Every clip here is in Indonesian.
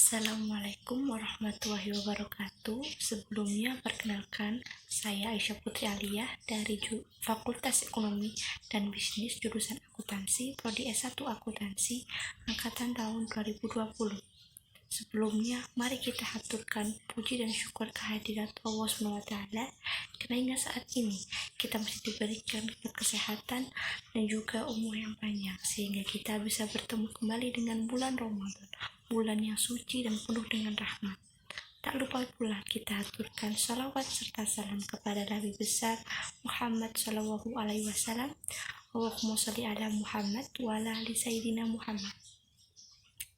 Assalamualaikum warahmatullahi wabarakatuh. Sebelumnya perkenalkan, saya Aisyah Putri Aliyah dari Fakultas Ekonomi dan Bisnis jurusan Akuntansi, Prodi S1 Akuntansi, angkatan tahun 2020. Sebelumnya, mari kita haturkan puji dan syukur kehadirat Allah SWT, karena hingga saat ini kita masih diberikan kesehatan dan juga umur yang panjang, sehingga kita bisa bertemu kembali dengan bulan Ramadan, bulan yang suci dan penuh dengan rahmat. Tak lupa pula kita haturkan salawat serta salam kepada Nabi besar Muhammad SAW. Allahumma sholli ala Muhammad wa ala ali Sayyidina Muhammad.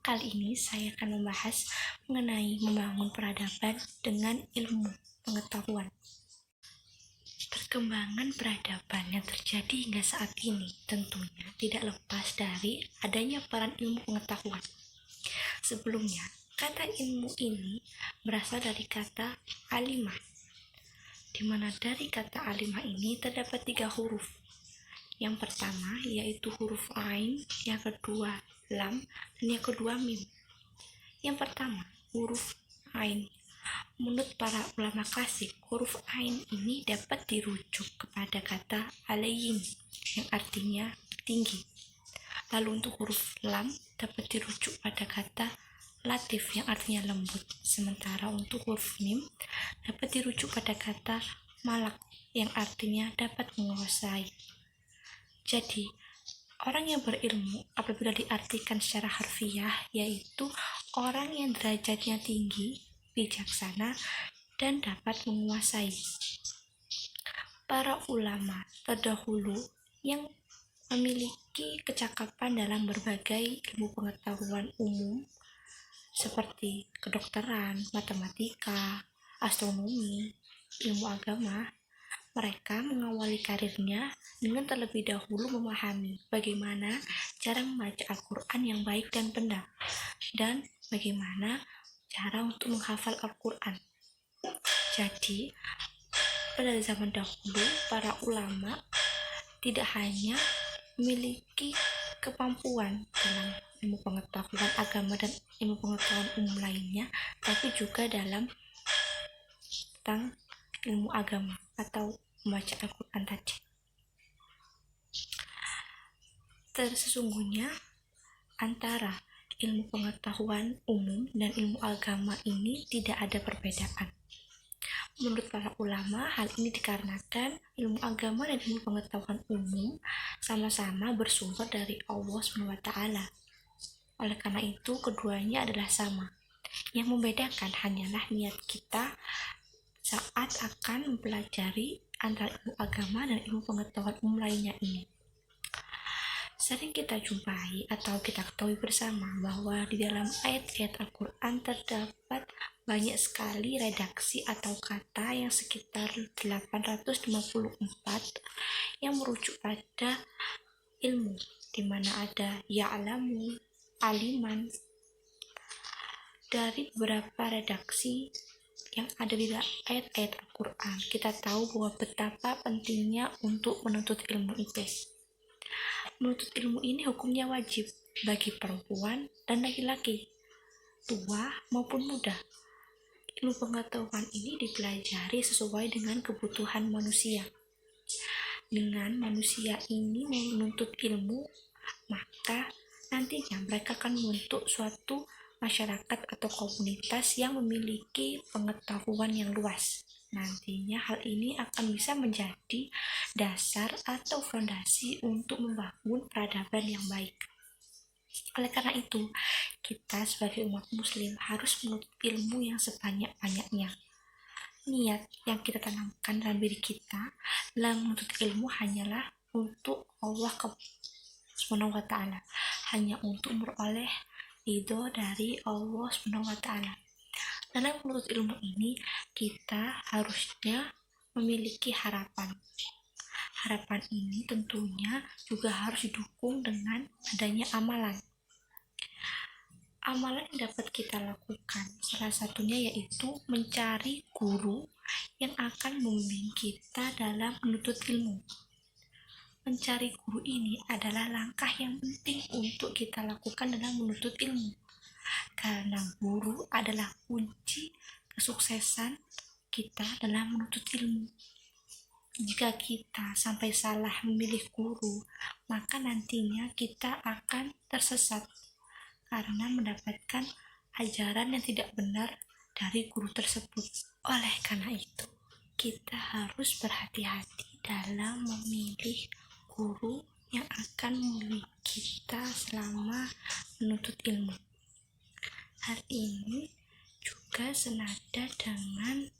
Kali ini saya akan membahas mengenai membangun peradaban dengan ilmu pengetahuan. Perkembangan peradaban yang terjadi hingga saat ini tentunya tidak lepas dari adanya peran ilmu pengetahuan. Sebelumnya, kata ilmu ini berasal dari kata alimah, di mana dari kata alimah ini terdapat 3 huruf. Yang pertama yaitu huruf ain, yang kedua lam, dan yang kedua mim. Yang pertama, huruf ain. Menurut para ulama klasik, huruf ain ini dapat dirujuk kepada kata alayin, yang artinya tinggi. Lalu untuk huruf lam dapat dirujuk pada kata latif, yang artinya lembut. Sementara untuk huruf mim dapat dirujuk pada kata malak, yang artinya dapat menguasai. Jadi, orang yang berilmu apabila diartikan secara harfiah yaitu orang yang derajatnya tinggi, bijaksana, dan dapat menguasai. Para ulama terdahulu yang memiliki kecakapan dalam berbagai ilmu pengetahuan umum seperti kedokteran, matematika, astronomi, ilmu agama, mereka mengawali karirnya dengan terlebih dahulu memahami bagaimana cara membaca Al-Quran yang baik dan benar, dan bagaimana cara untuk menghafal Al-Quran. Jadi, pada zaman dahulu, para ulama tidak hanya memiliki kemampuan dalam ilmu pengetahuan agama dan ilmu pengetahuan umum lainnya, tapi juga dalam tentang ilmu agama atau membaca Al-Quran tadi. Sesungguhnya antara ilmu pengetahuan umum dan ilmu agama ini tidak ada perbedaan. Menurut para ulama, hal ini dikarenakan ilmu agama dan ilmu pengetahuan umum sama-sama bersumber dari Allah SWT. Oleh karena itu, keduanya adalah sama. Yang membedakan hanyalah niat kita saat akan mempelajari antara ilmu agama dan ilmu pengetahuan umum lainnya ini. Sering kita jumpai atau kita ketahui bersama bahwa di dalam ayat-ayat Al-Quran terdapat banyak sekali redaksi atau kata yang sekitar 854 yang merujuk pada ilmu, di mana ada ya'lamu, aliman. Dari beberapa redaksi yang ada di ayat-ayat Al-Quran, kita tahu bahwa betapa pentingnya untuk menuntut ilmu itu. Menuntut ilmu ini hukumnya wajib bagi perempuan dan laki-laki, tua maupun muda. Ilmu pengetahuan ini dipelajari sesuai dengan kebutuhan manusia. Dengan manusia ini menuntut ilmu, maka nantinya mereka akan membentuk suatu masyarakat atau komunitas yang memiliki pengetahuan yang luas. Nantinya hal ini akan bisa menjadi dasar atau fondasi untuk membangun peradaban yang baik. Oleh karena itu, kita sebagai umat muslim harus menuntut ilmu yang sebanyak-banyaknya. Niat yang kita tanamkan dalam diri kita dalam menuntut ilmu hanyalah untuk Allah SWT, hanya untuk memperoleh ridho dari Allah SWT. Dalam menuntut ilmu ini, kita harusnya memiliki harapan. Harapan ini tentunya juga harus didukung dengan adanya amalan. Amalan yang dapat kita lakukan salah satunya yaitu mencari guru yang akan membimbing kita dalam menuntut ilmu. Mencari guru ini adalah langkah yang penting untuk kita lakukan dalam menuntut ilmu, karena guru adalah kunci kesuksesan kita dalam menuntut ilmu. Jika kita sampai salah memilih guru, maka nantinya kita akan tersesat karena mendapatkan ajaran yang tidak benar dari guru tersebut. Oleh karena itu, kita harus berhati-hati dalam memilih guru yang akan membimbing kita selama menuntut ilmu. Hal ini juga senada dengan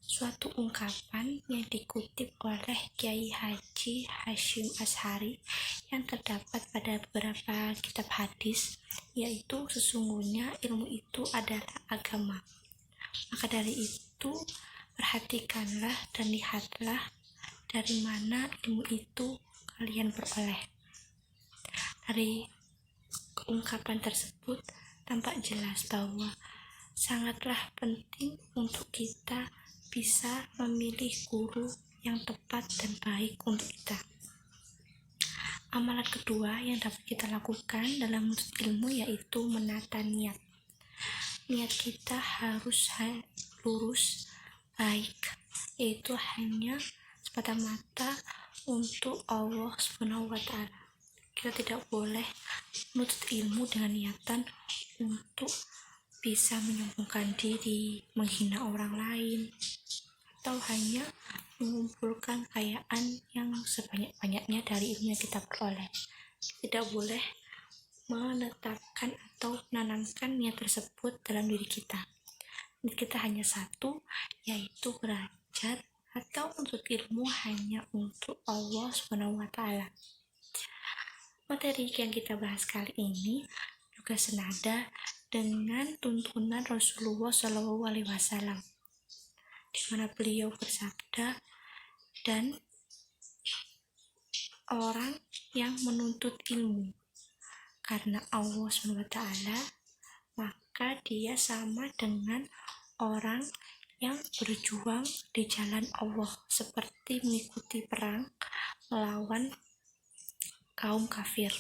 suatu ungkapan yang dikutip oleh Kiai Haji Hashim Ashari yang terdapat pada beberapa kitab hadis, yaitu sesungguhnya ilmu itu adalah agama. Maka dari itu, perhatikanlah dan lihatlah dari mana ilmu itu kalian peroleh. Dari ungkapan tersebut tampak jelas bahwa sangatlah penting untuk kita bisa memilih guru yang tepat dan baik untuk kita. Amalan kedua yang dapat kita lakukan dalam menuntut ilmu yaitu menata niat. Niat kita harus lurus, baik, yaitu hanya semata-mata untuk Allah SWT. Kita tidak boleh menuntut ilmu dengan niatan untuk bisa menyombongkan diri, menghina orang lain, atau hanya mengumpulkan kekayaan yang sebanyak-banyaknya dari ilmu yang kita peroleh. Tidak boleh menetapkan atau menanamkan niat tersebut dalam diri kita. Niat kita hanya satu, yaitu belajar atau untuk ilmu hanya untuk Allah SWT. Materi yang kita bahas kali ini juga senada dengan tuntunan Rasulullah SAW, di mana beliau bersabda, dan orang yang menuntut ilmu karena Allah SWT, maka dia sama dengan orang yang berjuang di jalan Allah, seperti mengikuti perang melawan kaum kafir.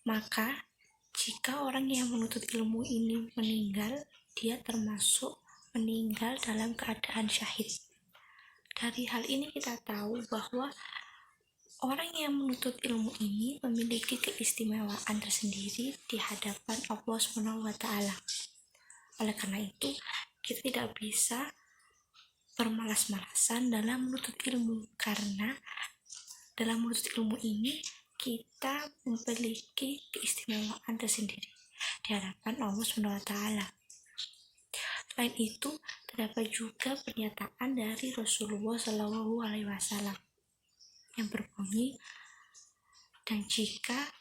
Maka jika orang yang menuntut ilmu ini meninggal, dia termasuk meninggal dalam keadaan syahid. Dari hal ini kita tahu bahwa orang yang menuntut ilmu ini memiliki keistimewaan tersendiri di hadapan Allah SWT. Oleh karena itu, kita tidak bisa bermalas-malasan dalam menuntut ilmu, karena dalam menuntut ilmu ini kita memiliki keistimewaan tersendiri di hadapan Allah SWT. Selain itu, terdapat juga pernyataan dari Rasulullah SAW yang berbunyi, dan jika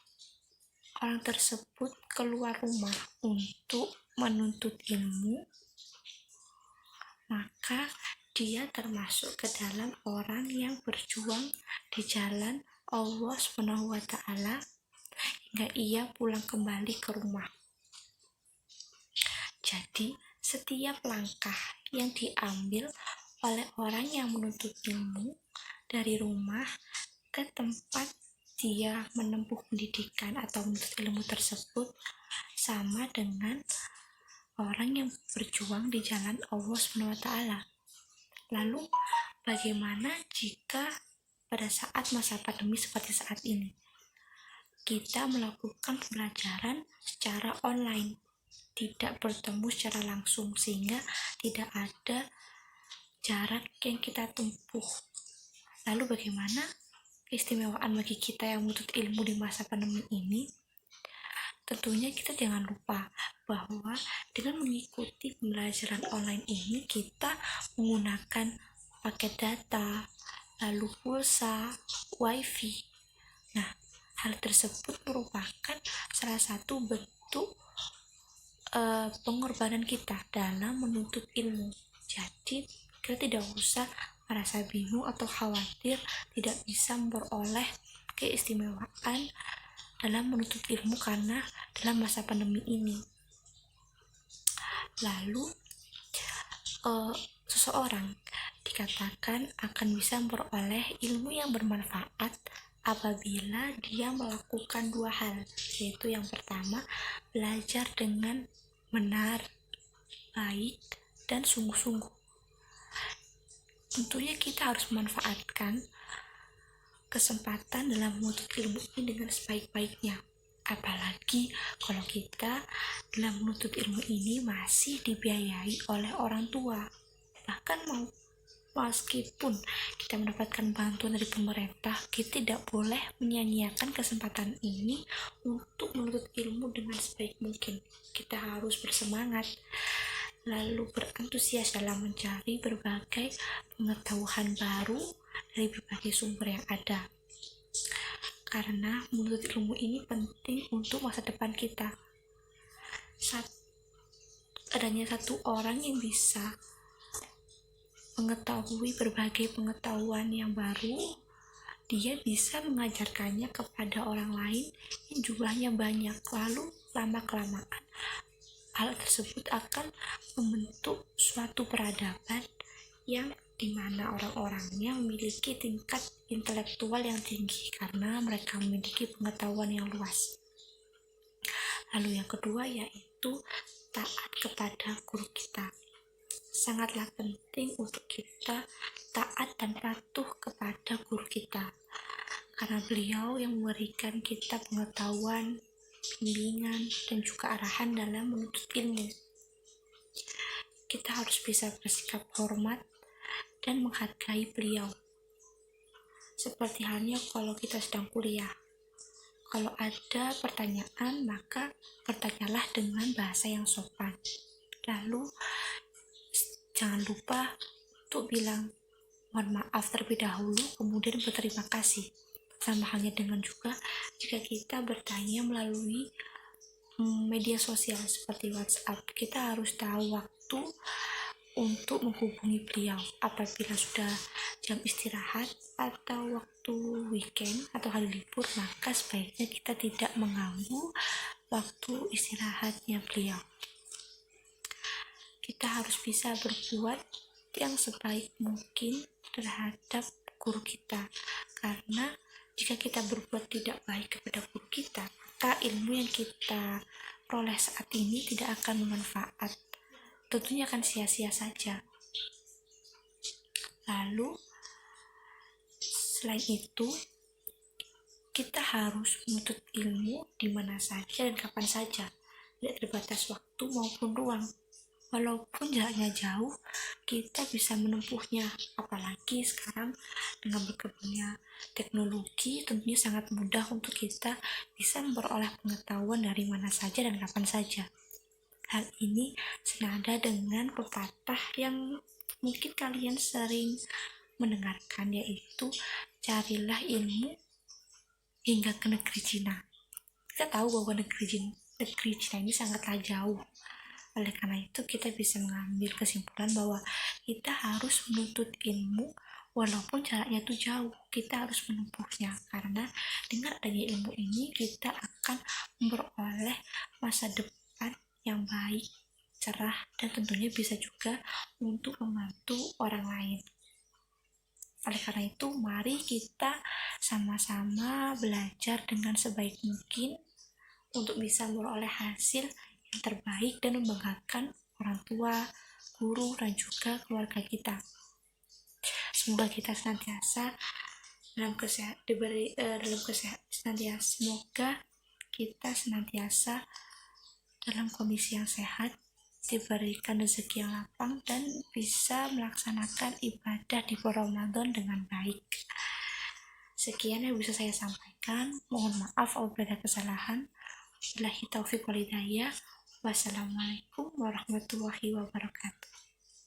orang tersebut keluar rumah untuk menuntut ilmu, maka dia termasuk ke dalam orang yang berjuang di jalan Allah SWT hingga ia pulang kembali ke rumah. Jadi, setiap langkah yang diambil oleh orang yang menuntut ilmu dari rumah ke tempat dia menempuh pendidikan atau menuntut ilmu tersebut sama dengan orang yang berjuang di jalan Allah SWT. Lalu, bagaimana jika pada saat masa pandemi seperti saat ini kita melakukan pembelajaran secara online, tidak bertemu secara langsung, sehingga tidak ada jarak yang kita tempuh? Lalu bagaimana keistimewaan bagi kita yang menuntut ilmu di masa pandemi ini? Tentunya kita jangan lupa bahwa dengan mengikuti pembelajaran online ini kita menggunakan paket data, lalu pulsa, wifi. Nah, hal tersebut merupakan salah satu bentuk pengorbanan kita dalam menuntut ilmu. Jadi kita tidak usah merasa bingung atau khawatir tidak bisa memperoleh keistimewaan dalam menuntut ilmu karena dalam masa pandemi ini. Lalu seseorang dikatakan akan bisa memperoleh ilmu yang bermanfaat apabila dia melakukan dua hal, yaitu yang pertama, belajar dengan benar, baik, dan sungguh-sungguh. Tentunya kita harus memanfaatkan kesempatan dalam menuntut ilmu ini dengan sebaik-baiknya. Apalagi kalau kita dalam menuntut ilmu ini masih dibiayai oleh orang tua. Bahkan meskipun kita mendapatkan bantuan dari pemerintah, kita tidak boleh menyia-nyiakan kesempatan ini untuk menuntut ilmu dengan sebaik mungkin. Kita harus bersemangat, lalu berantusias dalam mencari berbagai pengetahuan baru dari berbagai sumber yang ada. Karena menuntut ilmu ini penting untuk masa depan kita. Adanya satu orang yang bisa mengetahui berbagai pengetahuan yang baru, dia bisa mengajarkannya kepada orang lain yang jumlahnya banyak. Lalu lama-kelamaan hal tersebut akan membentuk suatu peradaban yang dimana orang-orangnya memiliki tingkat intelektual yang tinggi karena mereka memiliki pengetahuan yang luas. Lalu yang kedua yaitu taat kepada guru kita. Sangatlah penting untuk kita taat dan patuh kepada guru kita, karena beliau yang memberikan kita pengetahuan, bimbingan, dan juga arahan dalam menuntut ilmu. Kita harus bisa bersikap hormat dan menghargai beliau. Seperti halnya kalau kita sedang kuliah. Kalau ada pertanyaan, maka bertanyalah dengan bahasa yang sopan. Lalu, jangan lupa untuk bilang mohon maaf terlebih dahulu, kemudian berterima kasih. Sama halnya dengan juga jika kita bertanya melalui media sosial seperti WhatsApp, kita harus tahu waktu untuk menghubungi beliau. Apabila sudah jam istirahat atau waktu weekend atau hari libur, maka sebaiknya kita tidak mengganggu waktu istirahatnya beliau. Kita harus bisa berbuat yang sebaik mungkin terhadap guru kita, karena jika kita berbuat tidak baik kepada guru kita, maka ilmu yang kita peroleh saat ini tidak akan bermanfaat, tentunya akan sia-sia saja. Lalu selain itu, kita harus menuntut ilmu di mana saja dan kapan saja, tidak terbatas waktu maupun ruang. Walaupun jaraknya jauh, kita bisa menempuhnya. Apalagi sekarang dengan berkembangnya teknologi, tentunya sangat mudah untuk kita bisa memperoleh pengetahuan dari mana saja dan kapan saja. Hal ini senada dengan pepatah yang mungkin kalian sering mendengarkan, yaitu carilah ilmu hingga ke negeri Cina. Kita tahu bahwa negeri Cina ini sangatlah jauh. Oleh karena itu kita bisa mengambil kesimpulan bahwa kita harus menuntut ilmu walaupun jaraknya itu jauh. Kita harus menempuhnya, karena dengan adanya ilmu ini kita akan memperoleh masa depan yang baik, cerah, dan tentunya bisa juga untuk membantu orang lain. Oleh karena itu, mari kita sama-sama belajar dengan sebaik mungkin untuk bisa memperoleh hasil yang terbaik dan membanggakan orang tua, guru, dan juga keluarga kita. Semoga kita senantiasa semoga kita senantiasa dalam kondisi yang sehat, diberikan rezeki yang lapang, dan bisa melaksanakan ibadah di bulan Ramadan dengan baik. Sekian yang bisa saya sampaikan. Mohon maaf apabila ada kesalahan. Wabillahi taufiq wal hidayah. Wassalamualaikum warahmatullahi wabarakatuh.